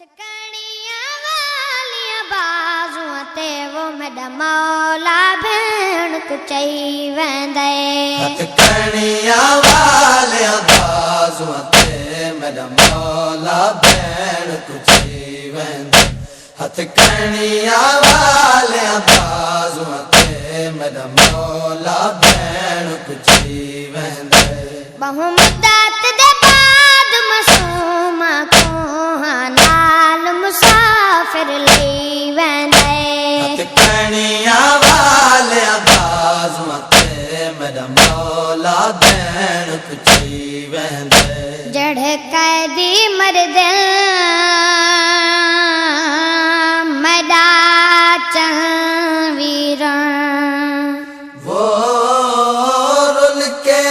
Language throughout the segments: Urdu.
کڑیاں والیاں بازوں تے وہ میڈا مولا بھین کو چاہی ویندے ہتھ کڑیاں والیاں بازوں تے میڈا مولا بھین کو چاہی ویندے ہتھ کڑیاں والیاں بازوں تے میڈا مولا بھین کو چاہی ویندے بہو مدت دے بعد معصوم کو نال مسافر لئی ویندے ہتھ کڑیاں والیاں بازوں تے میڈا مولا بھین کو چاہی ویندے جڑے قیدی مردے میڈا چاہن ویران وہ رل کے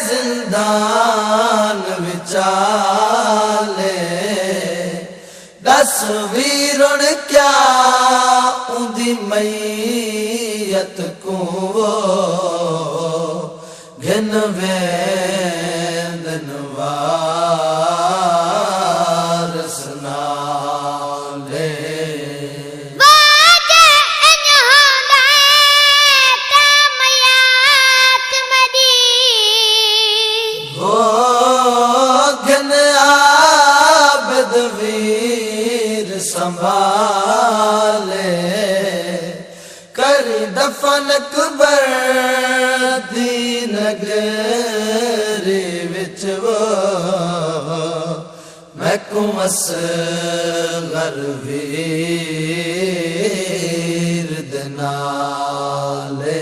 زندان وچالے دس ویرن کیا اندی میت کو گھن ویندن وارث نالے سنبھالے کر دفن قبر دی نگری وچ وہ میں کو اصغر ویر دنالے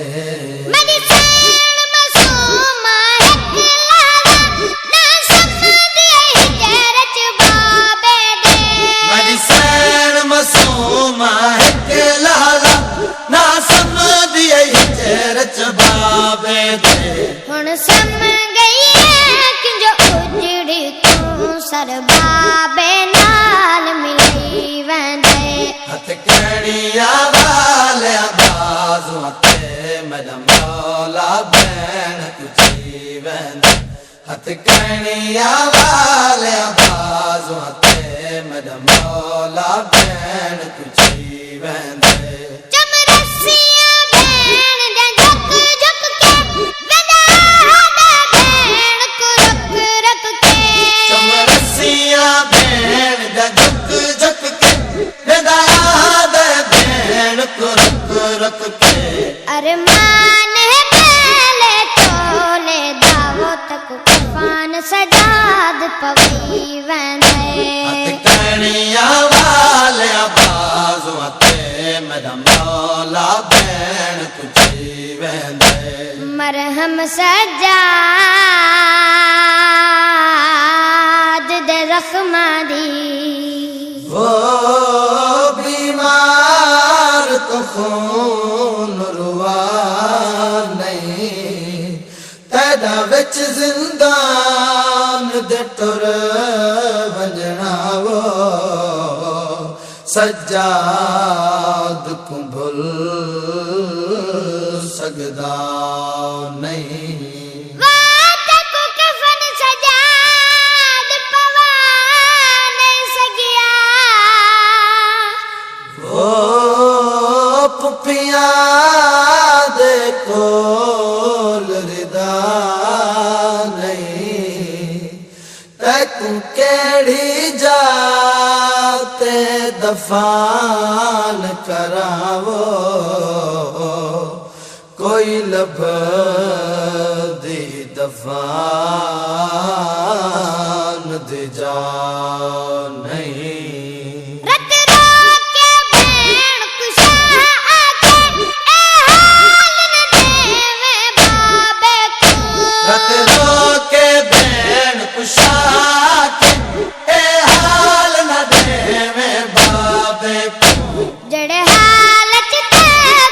ہن سم گئی ہے کہ جو اجڑی تو سر بابے نال ملی ویندے ہتھ کڑیاں والیاں بازوں تے میڈا مولا بھین کو چاہی ویندے ہتھ کڑیاں والیاں بازوں تے میڈا مولا بھین کو چاہی ویندے ارمان ہے پہلے تولے داو تک کفان سجاد پوی ویندے ہتھ کڑیاں والیاں بازوں تے میڈا مولا بھین کو چاہی ویندے مرہم سجاد دے زخماں دی وہ بیمار تو خون روا نہیں تیرا وچ زندان دے ٹر ونجنا وہ سجاد کو بھل سکدا نہیں پپیاں دے کول ردا نہیں تیکوں کیڑی جاتے دفان کراو کوئی لب دی دفان دی جا نہیں جڑے حالت تے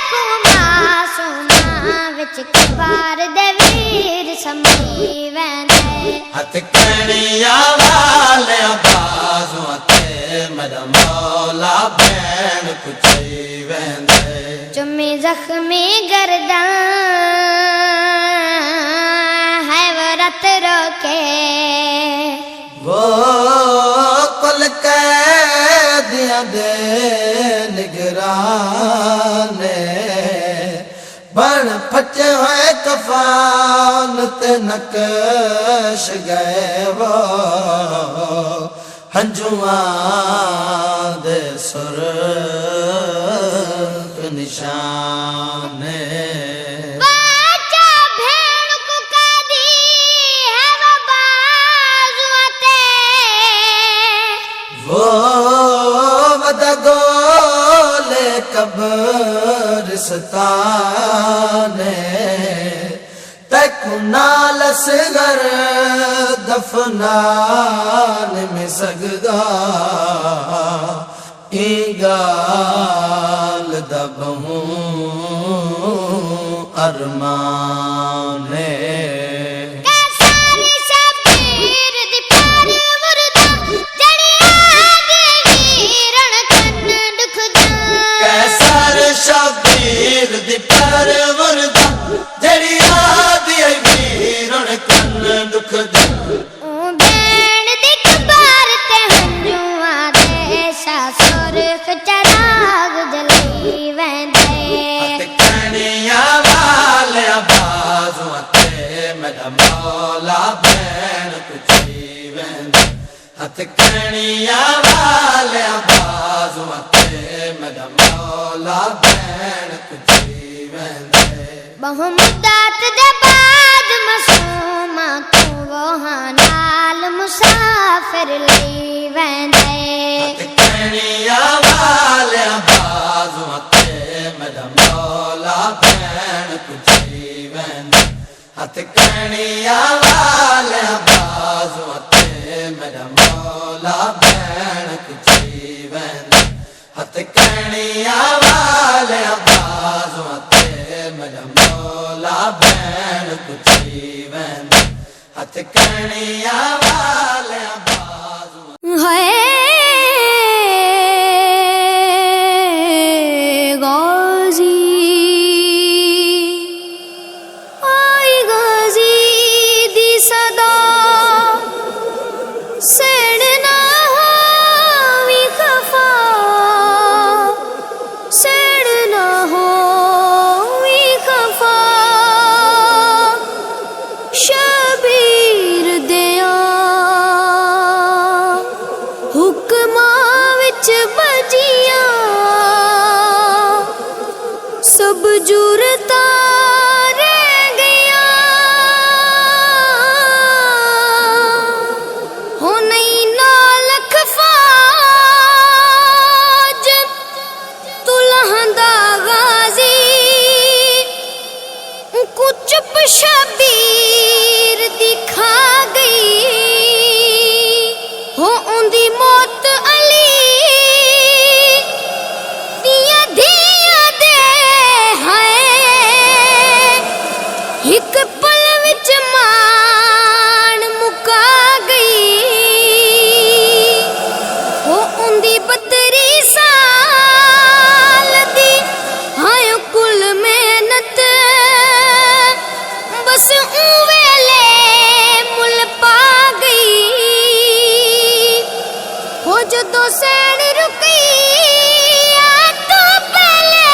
کو معصوماں وچ کفار دے ویر سمجھی ویندے ہتھ کڑیاں والیاں بازوں تے میڈا مولا بھین کو چاہی ویندے چمی زخمی گردن ہے ورت روکے وہ کل کے دے نگرانے بن پھچے ہوئے کفان تے نقش گئے وہ ہنجواں دے سرخ نشانے گولے قبرستانے تکو نال سگر دفنان میں سگدا ایگال دبہوں ارمانے شبیر دی پروردا جڑی آدی ای ویرن کن دکھ دا بین دی کبار تے ہنجواں دے سرخ چراغ جلائی ویندے ہتھ کھڑیاں والیاں بازواں تے میرا مولا بین کچھی ویندے ہتھ کھڑیاں والیاں بازواں تے میرا مولا بین کچھی ویندے بہو مدت دے بعد معصوما تو وہاں نال مسافر لئی ویندے ہتھ کھڑیاں والیاں بازواں تے میرا مولا بین کچھی ویندے ہتھ کھڑیاں والیاں بازواں تے میرا مولا بین کچھی ویندے ہتھ کھڑیاں والیاں بازواں تے میرا مولا بین کچھی ویندے ہتھ کھڑیاں والیاں بازواں غازی آئی غازی دی صدا سڑنا ہوئی خفا سڑنا ہوئی خفا شبیر دیا حکماں وچ بجیاں سب جرتا رہ گیا ہو نہیں نالکھ فاج تو لہندا غازی کو چپ شبیر دکھا گئی ہو اندی موت علی دیاں دھیاں دے ایک پل وچ مان مکا گئی وہ اندی بدری سال دی ہائے کل محنت بس ویلے مل پا گئی ہو جدوں سین رکی تو پہلے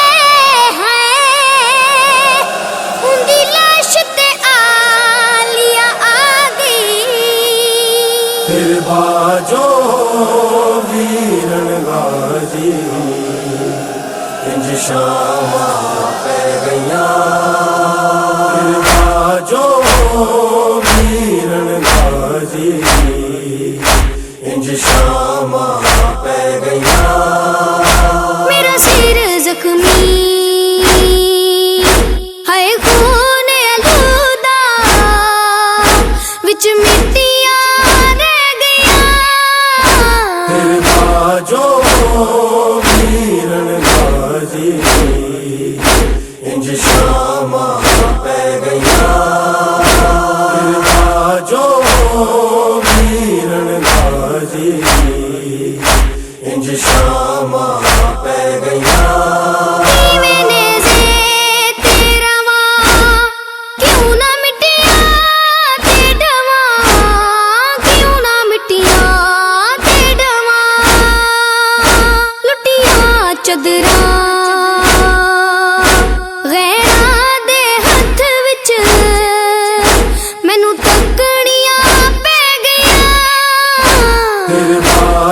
اندی لاش تے آلیا آ گئی پھر باجو ویرن غازی انج شاماں پہ گئیاں پھر باجو ویرن غازی انج شاماں پہ گئیاں میرا سر زخمی ہے خون آلودہ وچ مٹیاں رہ گئیاں پھر باجو ویرن غازی انج شاماں پہ گئیاں پھر باجو ویرن غازی انج شاماں پہ گئیاں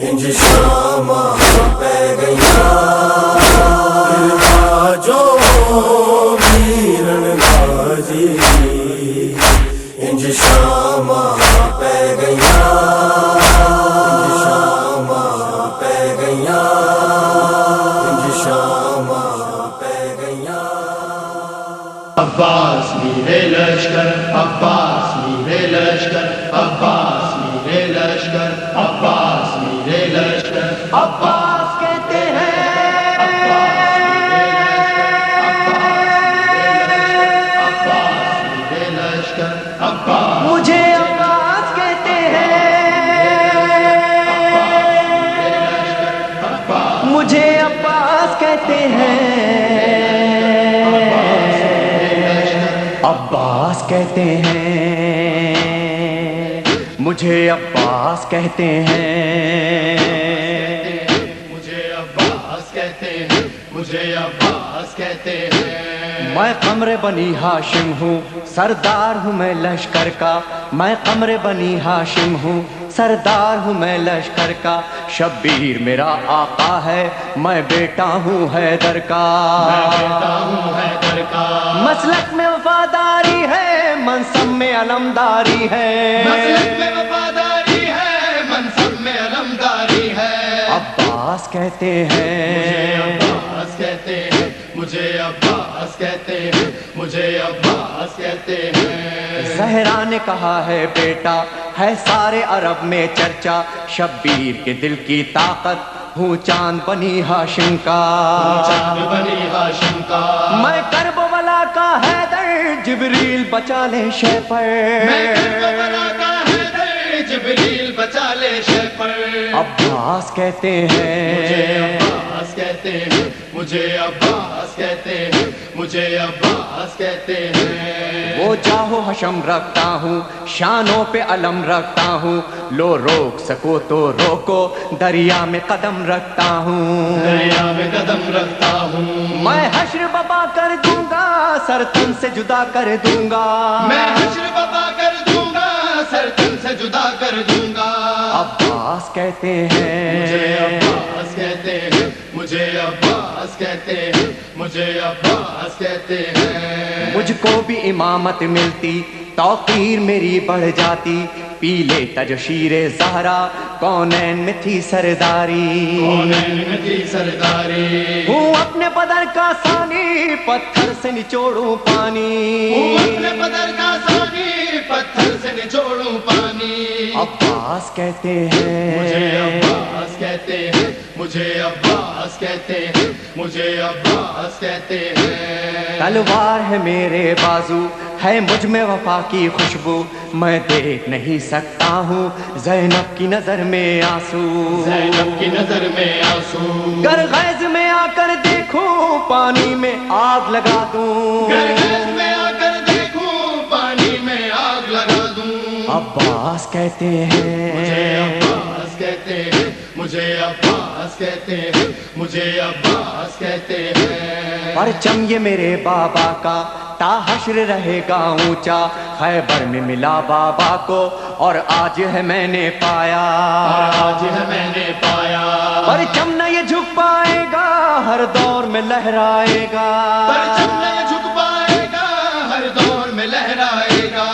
انج شاماں پہ گئیاں جو میرن غازی انج شاماں پہ گئیاں انج شاماں پہ گئیاں انج شاماں پہ گئیاں عباس میرے لشکر عباس میرے لشکر عباس میرے لشکر عباس میرے لشکر عباس کہتے ہیں مجھے عباس کہتے ہیں مجھے عباس کہتے ہیں عباس کہتے ہیں مجھے عباس کہتے ہیں مجھے عباس کہتے ہیں مجھے عباس کہتے ہیں میں قمر بنی ہاشم ہوں سردار ہوں میں لشکر کا میں قمر بنی ہاشم ہوں سردار ہوں میں لشکر کا شبیر میرا آقا ہے میں بیٹا ہوں حیدر کا مسلک میں وفاداری ہے منصب میں علمداری ہے مسلک میں وفاداری ہے منصب میں علمداری ہے عباس کہتے ہیں عباس کہتے ہیں مجھے عباس کہتے ہیں مجھے عباس کہتے ہیں زہرا نے کہا ہے بیٹا ہے سارے عرب میں چرچا شبیر کے دل کی طاقت ہوں چاند بنی ہاشم کا چاند بنی ہاشم کا میں کرب ولا کا حیدر جبریل بچا لے شے پر میں کرب ولا کا حیدر جبریل بچا لے شے پر عباس کہتے ہیں مجھے عباس کہتے ہیں مجھے عباس کہتے ہیں مجھے عباس کہتے ہیں وہ جاہو حشم رکھتا ہوں شانوں پہ علم رکھتا ہوں لو روک سکو تو روکو دریا میں قدم رکھتا ہوں دریا میں قدم رکھتا ہوں میں حشر بپا کر دوں گا سر تن سے جدا کر دوں گا میں حشر بپا کر دوں گا سر تن سے جدا کر دوں گا عباس کہتے ہیں مجھے عباس کہتے ہیں مجھے عباس کہتے ہیں مجھے عباس کہتے ہیں مجھ کو بھی امامت ملتی توقیر میری بڑھ جاتی پی لیتا جو شیر زہرا کونین میں تھی سرداری کونین میں تھی سرداری ہوں اپنے بدر کا ثانی پتھر سے نچوڑوں پانی ہوں اپنے بدر کا ثانی پتھر سے نچوڑوں پانی عباس کہتے ہیں مجھے عباس کہتے ہیں مجھے عباس کہتے ہیں مجھے عباس کہتے ہیں تلوار ہے میرے بازو ہے مجھ میں وفا کی خوشبو میں دیکھ نہیں سکتا ہوں زینب کی نظر میں آنسو زینب کی نظر میں آنسو گر غیظ میں آ کر دیکھوں پانی میں آگ لگا دوں گر غیظ میں آ کر دیکھوں پانی میں آگ لگا دوں عباس کہتے ہیں مجھے عباس کہتے ہیں مجھے عباس کہتے ہیں مجھے عباس کہتے ہیں پرچم یہ میرے بابا کا تا حشر رہے گا اونچا خیبر میں ملا بابا کو اور آج ہے میں نے پایا آج ہے میں نے پایا پرچم نہ یہ جھک پائے گا ہر دور میں لہرائے گا پرچم نہ یہ جھک پائے گا ہر دور میں لہرائے گا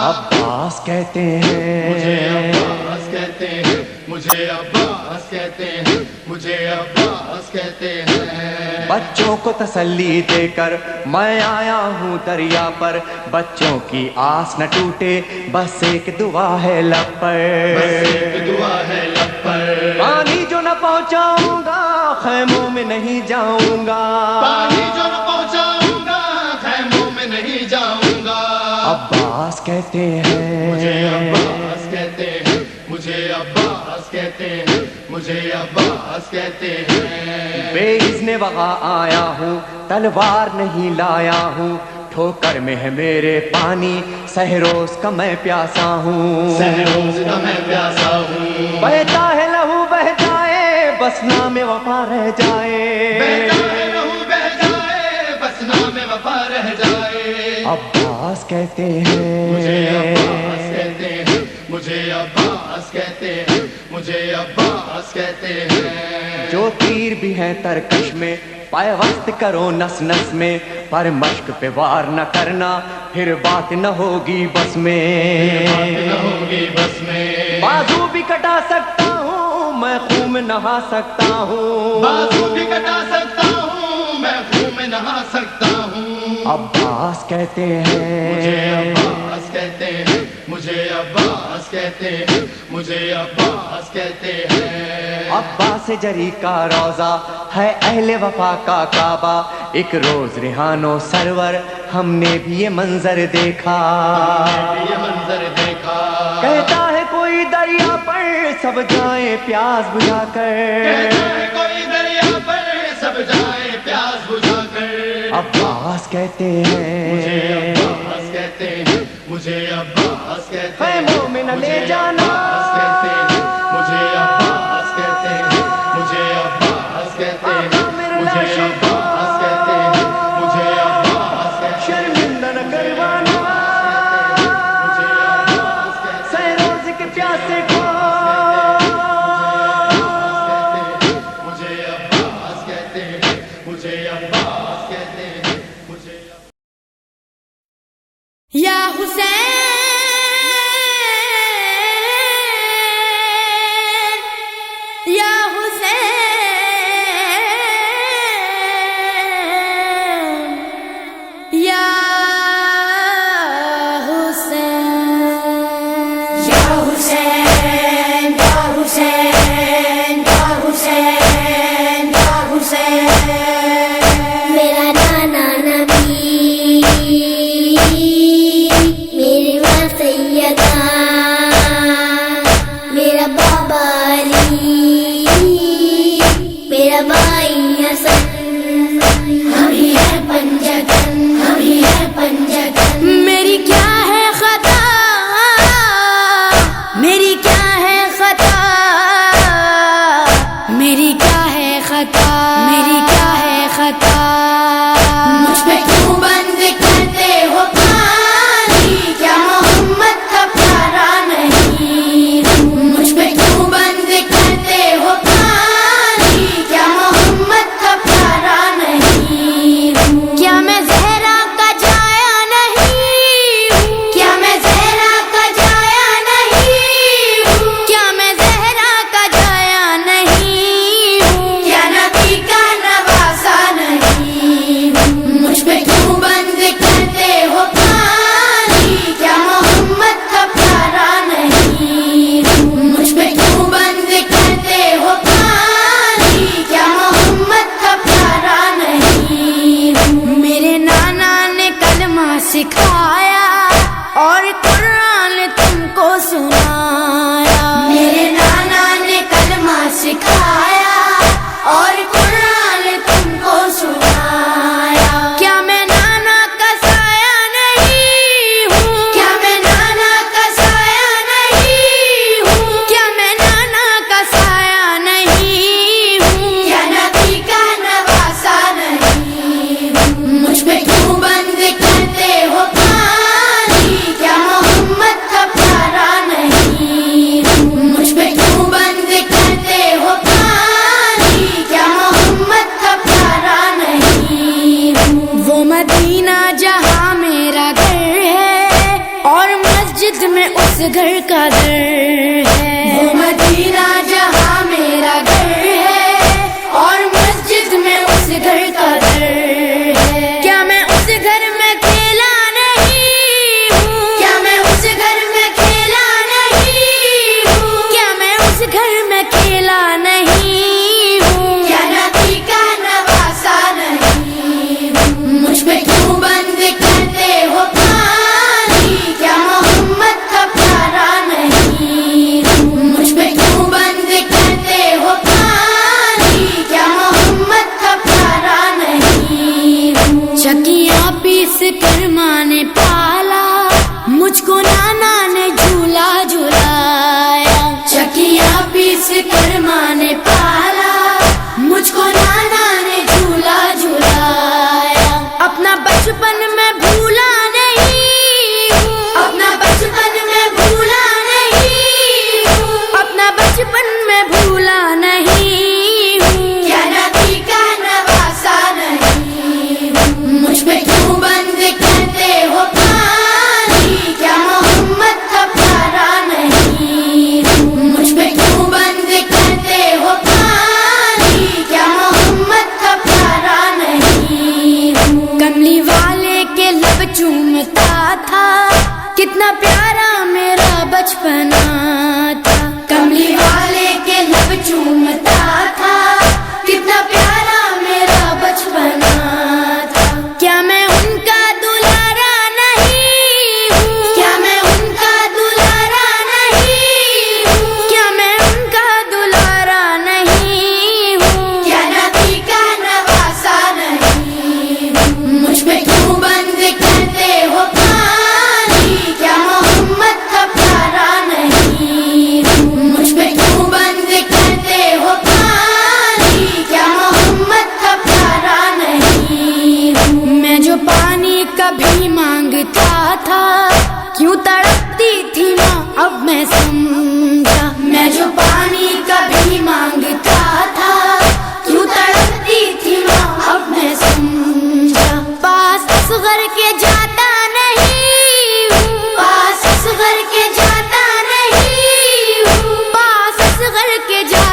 عباس کہتے ہیں مجھے عباس کہتے ہیں مجھے عباس کہتے ہیں مجھے عباس کہتے ہیں بچوں کو تسلی دے کر میں آیا ہوں دریا پر بچوں کی آس نہ ٹوٹے بس ایک دعا ہے لب پر بس ایک دعا ہے لب پر پانی جو نہ پہنچاؤں گا خیموں میں نہیں جاؤں گا پانی جو نہ پہنچاؤں گا خیموں میں نہیں جاؤں گا عباس کہتے ہیں مجھے عباس کہتے ہیں مجھے عباس کہتے ہیں مجھے عباس کہتے ہیں بے اذن وغا آیا ہوں تلوار نہیں لایا ہوں ٹھوکر میں ہے میرے پانی سہروز کا میں پیاسا ہوں سہروز کا میں پیاسا ہوں بہتا ہے لہو بہ جائے بس نام وفا رہ جائے بہتا ہے لہو بہ جائے بس نام وفا رہ جائے عباس کہتے ہیں مجھے عباس کہتے ہیں مجھے عباس کہتے ہیں مجھے عباس کہتے ہیں. جو تیر بھی ہیں ترکش میں پائے وقت کرو نس نس میں، پر مشق پہ وار نہ کرنا پھر بات نہ ہوگی بس میں. نہ ہوگی بس میں. بازو بھی کٹا سکتا ہوں میں خون میں نہا سکتا ہوں. بازو بھی کٹا سکتا ہوں میں خون میں نہا سکتا ہوں. عباس کہتے مجھے ہیں، عباس کہتے ہیں. مجھے عباس کہتے ہیں. مجھے عباس کہتے ہیں. عباس جری کا روزہ ہے اہل وفا کا کعبہ، ایک روز ریحان و سرور ہم نے بھی یہ منظر دیکھا. یہ منظر دیکھا. کہتا ہے کوئی دریا پر سب جائیں پیاس بجھا کر. کہتا ہے کوئی دریا پر سب جائے پیاس بجھا کر. عباس کہتے مجھے ہیں، عباس کہتے ہیں. مجھے عباس کہتے اے ہیں. مومن لے مجھے جانا. عباس کہتے ہیں. مجھے عباس کہتے ہیں. مجھے عباس کہتے ہیں. آقا میرے مجھے لاشے کو عباس کہتے ہیں. مجھے عباس کہتے ہیں. شرمندہ نہ کروانا مجھے عباس کہتے ہیں. سہروز کے پیاسے کو. مجھے عباس کہتے ہیں. مجھے عباس کہتے ہیں. مجھے یا حسین یا حسین یا حسین یا حسین یا حسین یا حسین یا حسین. میرا نانا نبی میری ماں سیدہ میرا بابا علی میرا بھائی حسن ہم ہی ہے پنجگن ہم ہی ہے پنجگن. میری کیا ہے خطا میری کیا ہے خطا میری کیا ہے خطا میری کیا ہے خطا. مجھ پہ کیوں بند کرتے ہو پانی کیا محمد کا پیارا نہیں ہوں. مجھ پہ کیوں بند کرتے ہو پانی کیا محمد کا پیارا نہیں ہوں. کیا میں زہرا کا جایا نہیں ہوں. کیا میں زہرا کا جایا نہیں ہوں. کیا میں زہرا کا جایا نہیں ہوں. کیا نبی کا نواسا نہیں ہوں. مجھ پہ کیوں بند کرتے ہو پانی کیا محمد کا پیارا نہیں ہوں. مجھ پہ کیوں بند کرتے ہو پانی کیا محمد کا پیارا نہیں ہوں. میرے نانا نے کلمہ سکھایا اور قرآن تم کو سنایا. میرے نانا نے کلمہ سکھایا اور قرآن تم کو سنایا. کیا میں نانا کا سایہ نہیں ہوں. کیا میں نانا کا سایہ نہیں ہوں. کیا میں نانا کا سایہ نہیں ہوں. کیا نبی کا نواسا نہیں ہوں. مجھ پہ کیوں بند کرتے ہو پانی کیا محمد کا پیارا نہیں ہوں. مجھ پہ کیوں بند کرتے ہو پانی کیا محمد کا پیارا نہیں ہوں. وہ مدینہ جہاں میرا گھر ہے اور مسجد میں اس گھر کا در ہے. وہ مدینہ جہاں میرا گھر ہے اور مسجد میں اس گھر کا در ہے. کیا میں اس گھر میں کھیلا نہیں ہوں. کیا میں اس گھر میں کھیلا نہیں ہوں. کیا میں اس گھر میں کھیلا نہیں ہوں. کیا نبی کا نواسا نہیں ہوں. مجھ پہ کیوں بند کرتے ہو پانی کیا محمد کا پیارا نہیں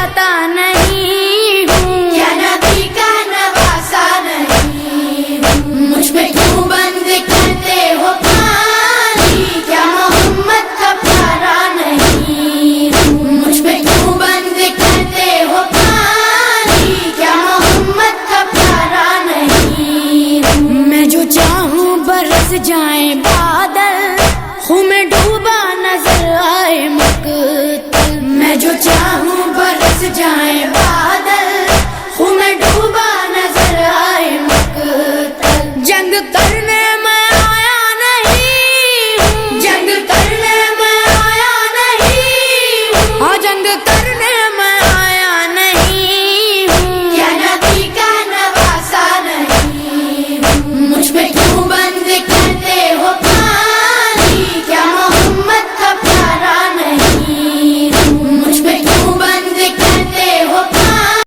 پتا نہیں